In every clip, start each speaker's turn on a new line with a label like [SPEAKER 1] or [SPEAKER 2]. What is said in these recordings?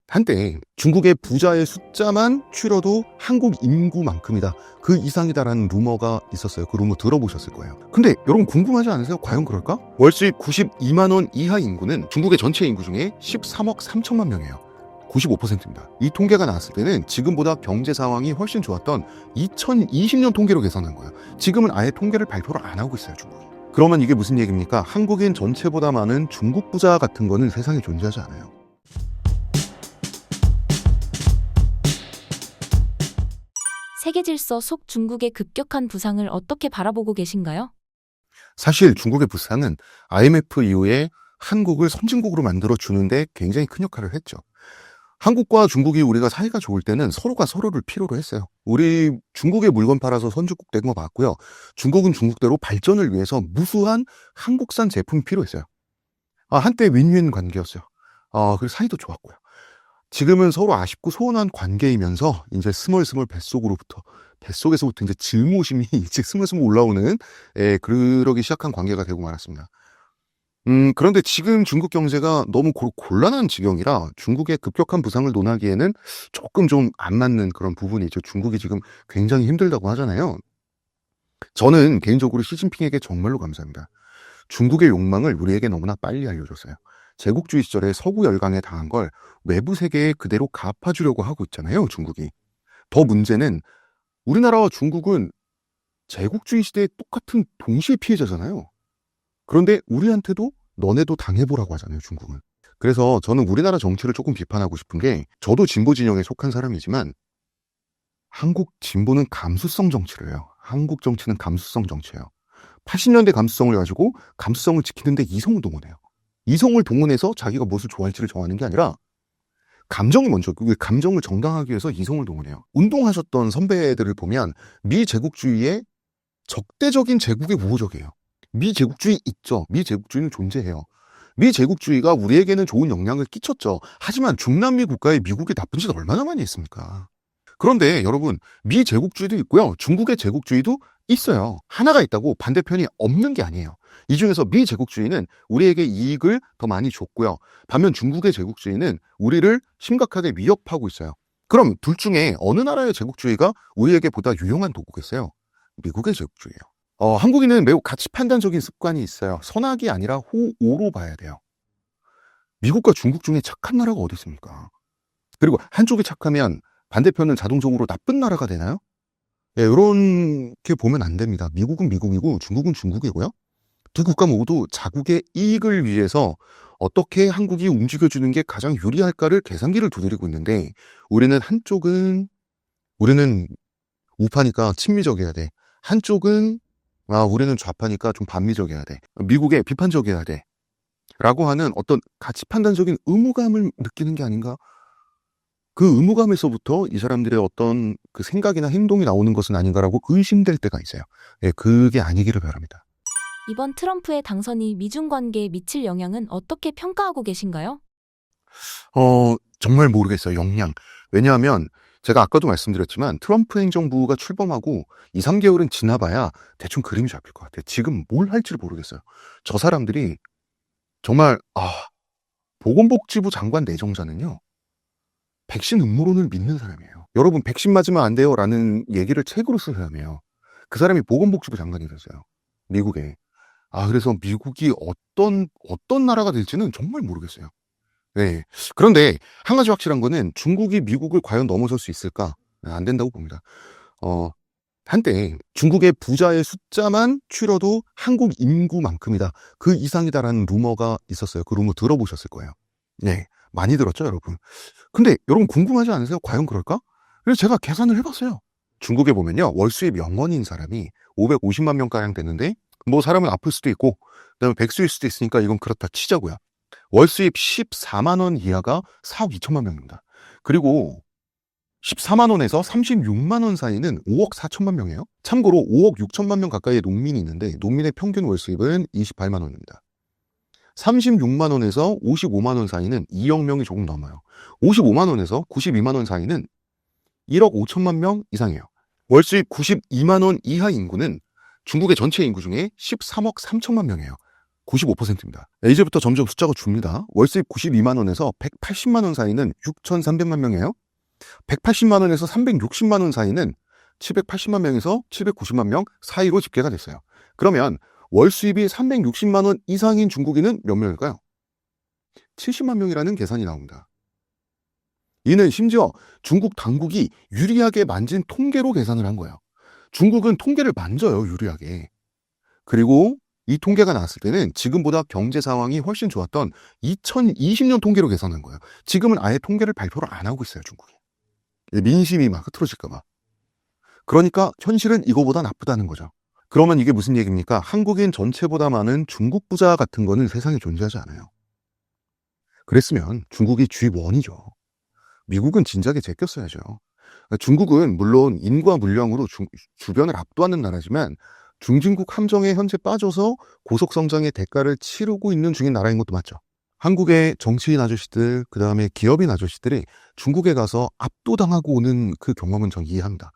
[SPEAKER 1] 한때 중국의 부자의 숫자만 줄여도 한국 인구만큼이다, 그 이상이다라는 루머가 있었어요. 그 루머 들어보셨을 거예요. 근데 여러분 궁금하지 않으세요? 과연 그럴까? 월 수입 92만 원 이하 인구는 중국의 전체 인구 중에 13억 3천만 명이에요. 95%입니다. 이 통계가 나왔을 때는 지금보다 경제 상황이 훨씬 좋았던 2020년 통계로 계산한 거예요. 지금은 아예 통계를 발표를 안 하고 있어요, 중국이. 그러면 이게 무슨 얘기입니까? 한국인 전체보다 많은 중국 부자 같은 거는 세상에 존재하지 않아요.
[SPEAKER 2] 세계 질서 속 중국의 급격한 부상을 어떻게 바라보고 계신가요?
[SPEAKER 1] 사실 중국의 부상은 IMF 이후에 한국을 선진국으로 만들어 주는데 굉장히 큰 역할을 했죠. 한국과 중국이 우리가 사이가 좋을 때는 서로가 서로를 필요로 했어요. 우리 중국에 물건 팔아서 선진국 된 거 맞고요. 중국은 중국대로 발전을 위해서 무수한 한국산 제품이 필요했어요. 한때 윈윈 관계였어요. 그래서 사이도 좋았고요. 지금은 서로 아쉽고 소원한 관계이면서 이제 스멀스멀 뱃속에서부터 이제 질모심이 이제 스멀스멀 올라오는, 그러기 시작한 관계가 되고 말았습니다. 그런데 지금 중국 경제가 너무 곤란한 지경이라 중국의 급격한 부상을 논하기에는 조금 좀 안 맞는 그런 부분이 있죠. 중국이 지금 굉장히 힘들다고 하잖아요. 저는 개인적으로 시진핑에게 정말로 감사합니다. 중국의 욕망을 우리에게 너무나 빨리 알려줬어요. 제국주의 시절에 서구 열강에 당한 걸 외부 세계에 그대로 갚아주려고 하고 있잖아요, 중국이. 더 문제는 우리나라와 중국은 제국주의 시대의 똑같은 동시에 피해자잖아요. 그런데 우리한테도 너네도 당해보라고 하잖아요, 중국은. 그래서 저는 우리나라 정치를 조금 비판하고 싶은 게, 저도 진보 진영에 속한 사람이지만 한국 진보는 감수성 정치를 해요. 한국 정치는 감수성 정치예요. 80년대 감수성을 가지고 감수성을 지키는데 이성을 동원해요. 이성을 동원해서 자기가 무엇을 좋아할지를 정하는 게 아니라 감정이 먼저, 그 감정을 정당하기 위해서 이성을 동원해요. 운동하셨던 선배들을 보면 미제국주의의 적대적인 제국의 우호적이에요. 미제국주의 있죠. 미제국주의는 존재해요. 미제국주의가 우리에게는 좋은 영향을 끼쳤죠. 하지만 중남미 국가에 미국이 나쁜 짓 얼마나 많이 했습니까? 그런데 여러분, 미제국주의도 있고요, 중국의 제국주의도 있어요. 하나가 있다고 반대편이 없는 게 아니에요. 이 중에서 미제국주의는 우리에게 이익을 더 많이 줬고요, 반면 중국의 제국주의는 우리를 심각하게 위협하고 있어요. 그럼 둘 중에 어느 나라의 제국주의가 우리에게 보다 유용한 도구겠어요? 미국의 제국주의예요. 한국인은 매우 가치 판단적인 습관이 있어요. 선악이 아니라 호오로 봐야 돼요. 미국과 중국 중에 착한 나라가 어디 있습니까? 그리고 한쪽이 착하면 반대편은 자동적으로 나쁜 나라가 되나요? 이렇게 보면 안 됩니다. 미국은 미국이고 중국은 중국이고요. 두 국가 모두 자국의 이익을 위해서 어떻게 한국이 움직여주는 게 가장 유리할까를 계산기를 두드리고 있는데, 우리는 우파니까 친미적이어야 돼. 한쪽은 우리는 좌파니까 좀 반미적이어야 돼. 미국에 비판적이어야 돼. 라고 하는 어떤 가치 판단적인 의무감을 느끼는 게 아닌가? 그 의무감에서부터 이 사람들의 어떤 그 생각이나 행동이 나오는 것은 아닌가라고 의심될 때가 있어요. 그게 아니기를 바랍니다.
[SPEAKER 2] 이번 트럼프의 당선이 미중 관계에 미칠 영향은 어떻게 평가하고 계신가요?
[SPEAKER 1] 정말 모르겠어요, 영향. 왜냐하면 제가 아까도 말씀드렸지만 트럼프 행정부가 출범하고 2, 3개월은 지나봐야 대충 그림이 잡힐 것 같아요. 지금 뭘 할지를 모르겠어요. 저 사람들이 정말, 보건복지부 장관 내정자는요, 백신 음모론을 믿는 사람이에요. 여러분, 백신 맞으면 안 돼요 라는 얘기를 책으로 쓴 사람이에요. 그 사람이 보건복지부 장관이 됐어요, 미국에. 그래서 미국이 어떤 나라가 될지는 정말 모르겠어요. 네. 그런데 한 가지 확실한 거는 중국이 미국을 과연 넘어설 수 있을까? 안 된다고 봅니다. 한때 중국의 부자의 숫자만 줄여도 한국 인구만큼이다, 그 이상이다라는 루머가 있었어요. 그 루머 들어보셨을 거예요. 네. 많이 들었죠, 여러분? 근데 여러분 궁금하지 않으세요? 과연 그럴까? 그래서 제가 계산을 해봤어요. 중국에 보면요, 월 수입 0원인 사람이 550만 명가량 되는데, 뭐 사람은 아플 수도 있고 그다음에 백수일 수도 있으니까 이건 그렇다 치자고요. 월 수입 14만 원 이하가 4억 2천만 명입니다. 그리고 14만 원에서 36만 원 사이는 5억 4천만 명이에요. 참고로 5억 6천만 명 가까이의 농민이 있는데, 농민의 평균 월 수입은 28만 원입니다. 36만 원에서 55만 원 사이는 2억 명이 조금 넘어요. 55만 원에서 92만 원 사이는 1억 5천만 명 이상이에요. 월 수입 92만 원 이하 인구는 중국의 전체 인구 중에 13억 3천만 명이에요. 95%입니다. 이제부터 점점 숫자가 줍니다. 월수입 92만 원에서 180만 원 사이는 6,300만 명이에요. 180만 원에서 360만 원 사이는 780만 명에서 790만 명 사이로 집계가 됐어요. 그러면 월 수입이 360만 원 이상인 중국인은 몇 명일까요? 70만 명이라는 계산이 나옵니다. 이는 심지어 중국 당국이 유리하게 만진 통계로 계산을 한 거예요. 중국은 통계를 만져요, 유리하게. 그리고 이 통계가 나왔을 때는 지금보다 경제 상황이 훨씬 좋았던 2020년 통계로 계산한 거예요. 지금은 아예 통계를 발표를 안 하고 있어요, 중국이. 민심이 막 흐트러질까 봐. 그러니까 현실은 이거보다 나쁘다는 거죠. 그러면 이게 무슨 얘기입니까? 한국인 전체보다 많은 중국 부자 같은 거는 세상에 존재하지 않아요. 그랬으면 중국이 G1이죠. 미국은 진작에 제꼈어야죠. 중국은 물론 인과 물량으로 주변을 압도하는 나라지만 중진국 함정에 현재 빠져서 고속성장의 대가를 치르고 있는 중인 나라인 것도 맞죠. 한국의 정치인 아저씨들, 그 다음에 기업인 아저씨들이 중국에 가서 압도당하고 오는 그 경험은 전 이해합니다.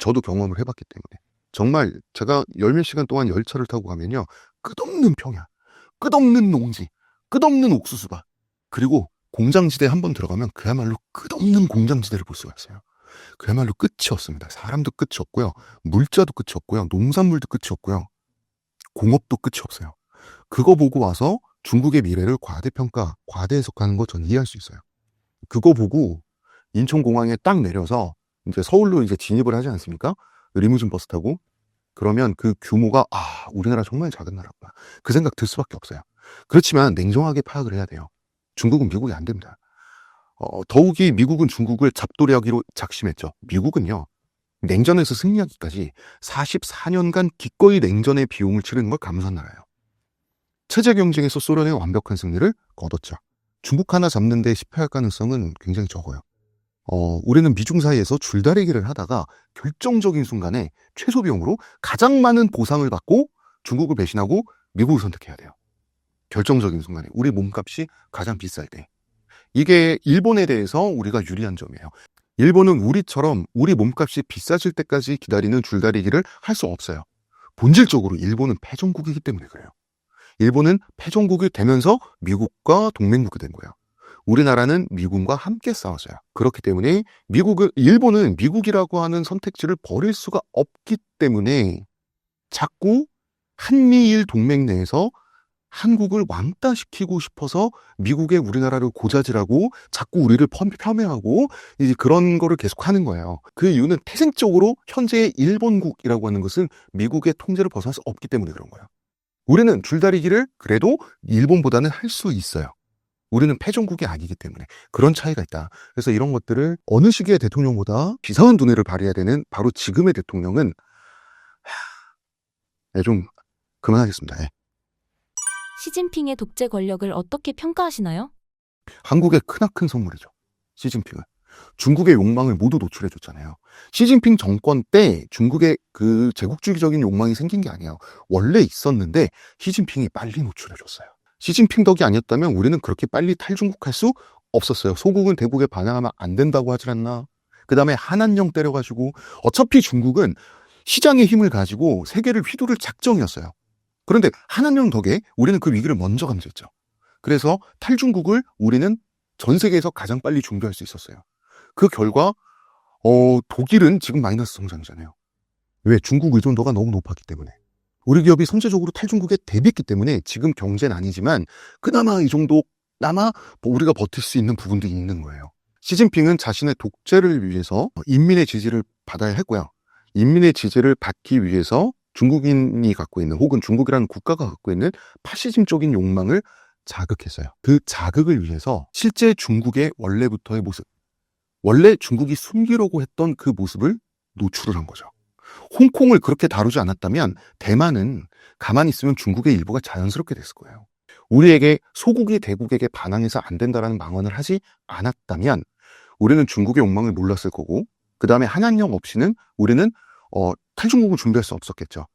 [SPEAKER 1] 저도 경험을 해봤기 때문에. 정말 제가 열몇 시간 동안 열차를 타고 가면요. 끝없는 평야, 끝없는 농지, 끝없는 옥수수밭, 그리고 공장지대 한번 들어가면 그야말로 끝없는 공장지대를 볼 수가 있어요. 그야말로 끝이 없습니다. 사람도 끝이 없고요. 물자도 끝이 없고요. 농산물도 끝이 없고요. 공업도 끝이 없어요. 그거 보고 와서 중국의 미래를 과대평가, 과대해석하는 거 전 이해할 수 있어요. 그거 보고 인천공항에 딱 내려서 이제 서울로 이제 진입을 하지 않습니까? 리무진 버스 타고. 그러면 그 규모가 우리나라 정말 작은 나라구나. 그 생각 들 수밖에 없어요. 그렇지만 냉정하게 파악을 해야 돼요. 중국은 미국이 안 됩니다. 더욱이 미국은 중국을 잡돌이하기로 작심했죠. 미국은요. 냉전에서 승리하기까지 44년간 기꺼이 냉전의 비용을 치르는 걸 감수한 나라예요. 체제 경쟁에서 소련의 완벽한 승리를 거뒀죠. 중국 하나 잡는 데 실패할 가능성은 굉장히 적어요. 우리는 미중 사이에서 줄다리기를 하다가 결정적인 순간에 최소 비용으로 가장 많은 보상을 받고 중국을 배신하고 미국을 선택해야 돼요. 결정적인 순간에 우리 몸값이 가장 비쌀 때. 이게 일본에 대해서 우리가 유리한 점이에요. 일본은 우리처럼 우리 몸값이 비싸질 때까지 기다리는 줄다리기를 할 수 없어요. 본질적으로 일본은 패전국이기 때문에 그래요. 일본은 패전국이 되면서 미국과 동맹국이 된 거예요. 우리나라는 미국과 함께 싸웠어요. 그렇기 때문에 일본은 미국이라고 하는 선택지를 버릴 수가 없기 때문에 자꾸 한미일 동맹 내에서 한국을 왕따시키고 싶어서 미국에 우리나라를 고자질하고 자꾸 우리를 폄훼하고 이제 그런 거를 계속 하는 거예요. 그 이유는 태생적으로 현재의 일본국이라고 하는 것은 미국의 통제를 벗어날 수 없기 때문에 그런 거예요. 우리는 줄다리기를 그래도 일본보다는 할 수 있어요. 우리는 패전국이 아니기 때문에 그런 차이가 있다. 그래서 이런 것들을 어느 시기의 대통령보다 비상한 두뇌를 발휘해야 되는 바로 지금의 대통령은 좀 그만하겠습니다.
[SPEAKER 2] 시진핑의 독재 권력을 어떻게 평가하시나요?
[SPEAKER 1] 한국의 크나큰 선물이죠. 시진핑은. 중국의 욕망을 모두 노출해줬잖아요. 시진핑 정권 때 중국의 그 제국주의적인 욕망이 생긴 게 아니에요. 원래 있었는데 시진핑이 빨리 노출해줬어요. 시진핑 덕이 아니었다면 우리는 그렇게 빨리 탈중국할 수 없었어요. 소국은 대국에 반항하면 안 된다고 하질 않나. 그 다음에 한한령 때려가지고 어차피 중국은 시장의 힘을 가지고 세계를 휘두를 작정이었어요. 그런데 한한령 덕에 우리는 그 위기를 먼저 감수했죠. 그래서 탈중국을 우리는 전 세계에서 가장 빨리 준비할 수 있었어요. 그 결과 독일은 지금 마이너스 성장이잖아요. 왜? 중국 의존도가 너무 높았기 때문에. 우리 기업이 선제적으로 탈중국에 대비했기 때문에 지금 경제는 아니지만 그나마 이 정도 우리가 버틸 수 있는 부분도 있는 거예요. 시진핑은 자신의 독재를 위해서 인민의 지지를 받아야 했고요. 인민의 지지를 받기 위해서 중국인이 갖고 있는 혹은 중국이라는 국가가 갖고 있는 파시즘적인 욕망을 자극했어요. 그 자극을 위해서 실제 중국의 원래부터의 모습, 원래 중국이 숨기려고 했던 그 모습을 노출을 한 거죠. 홍콩을 그렇게 다루지 않았다면 대만은 가만히 있으면 중국의 일부가 자연스럽게 됐을 거예요. 우리에게 소국이 대국에게 반항해서 안 된다라는 망언을 하지 않았다면 우리는 중국의 욕망을 몰랐을 거고 그 다음에 한한령 없이는 우리는 탈중국을 준비할 수 없었겠죠.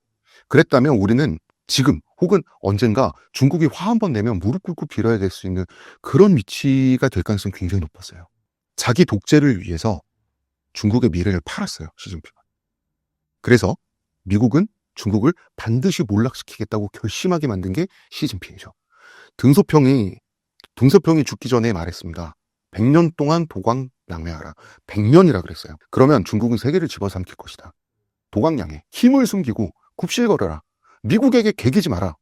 [SPEAKER 1] 그랬다면 우리는 지금 혹은 언젠가 중국이 화 한 번 내면 무릎 꿇고 빌어야 될 수 있는 그런 위치가 될 가능성이 굉장히 높았어요. 자기 독재를 위해서 중국의 미래를 팔았어요. 시진핑은. 그래서 미국은 중국을 반드시 몰락시키겠다고 결심하게 만든 게 시진핑이죠. 등소평이 죽기 전에 말했습니다. 100년 동안 도광양해하라. 100년이라 그랬어요. 그러면 중국은 세계를 집어삼킬 것이다. 도광양해. 힘을 숨기고 굽실거려라. 미국에게 개기지 마라.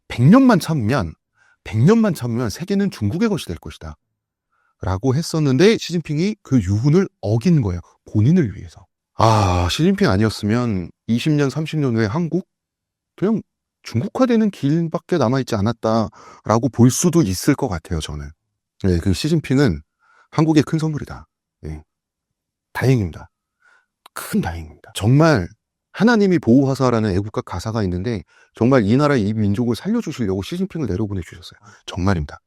[SPEAKER 1] 100년만 참으면 세계는 중국의 것이 될 것이다. 라고 했었는데 시진핑이 그 유훈을 어긴 거예요. 본인을 위해서. 시진핑 아니었으면 20년, 30년 후에 한국 그냥 중국화되는 길밖에 남아있지 않았다라고 볼 수도 있을 것 같아요, 저는. 네, 그 시진핑은 한국의 큰 선물이다. 네. 다행입니다. 큰 다행입니다. 정말 하나님이 보호하사라는 애국가 가사가 있는데 정말 이 나라 이 민족을 살려주시려고 시진핑을 내려보내주셨어요. 정말입니다.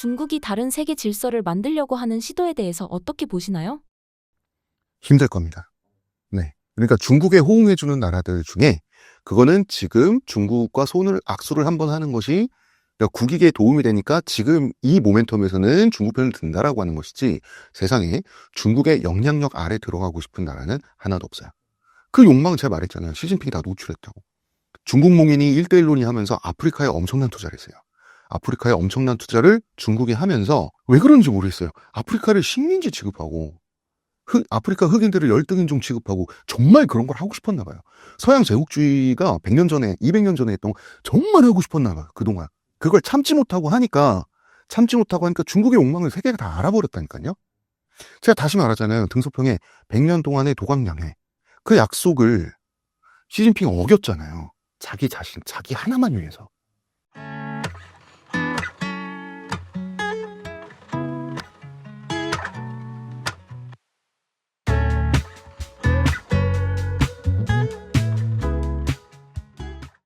[SPEAKER 2] 중국이 다른 세계 질서를 만들려고 하는 시도에 대해서 어떻게 보시나요?
[SPEAKER 1] 힘들 겁니다. 네. 그러니까 중국에 호응해주는 나라들 중에 그거는 지금 중국과 악수를 한번 하는 것이 국익에 도움이 되니까 지금 이 모멘텀에서는 중국 편을 든다라고 하는 것이지 세상에 중국의 영향력 아래 들어가고 싶은 나라는 하나도 없어요. 그 욕망은 제가 말했잖아요. 시진핑이 다 노출했다고. 중국몽인이 1대1론이 하면서 아프리카에 엄청난 투자를 했어요. 아프리카에 엄청난 투자를 중국이 하면서 왜 그런지 모르겠어요. 아프리카를 식민지 취급하고 아프리카 흑인들을 열등인종 취급하고 정말 그런 걸 하고 싶었나 봐요. 서양 제국주의가 100년 전에 200년 전에 했던 거 정말 하고 싶었나 봐요. 그동안. 그걸 참지 못하고 하니까 중국의 욕망을 세계가 다 알아버렸다니까요. 제가 다시 말하잖아요. 등소평에 100년 동안의 도광양해. 그 약속을 시진핑이 어겼잖아요. 자기 자신, 자기 하나만 위해서.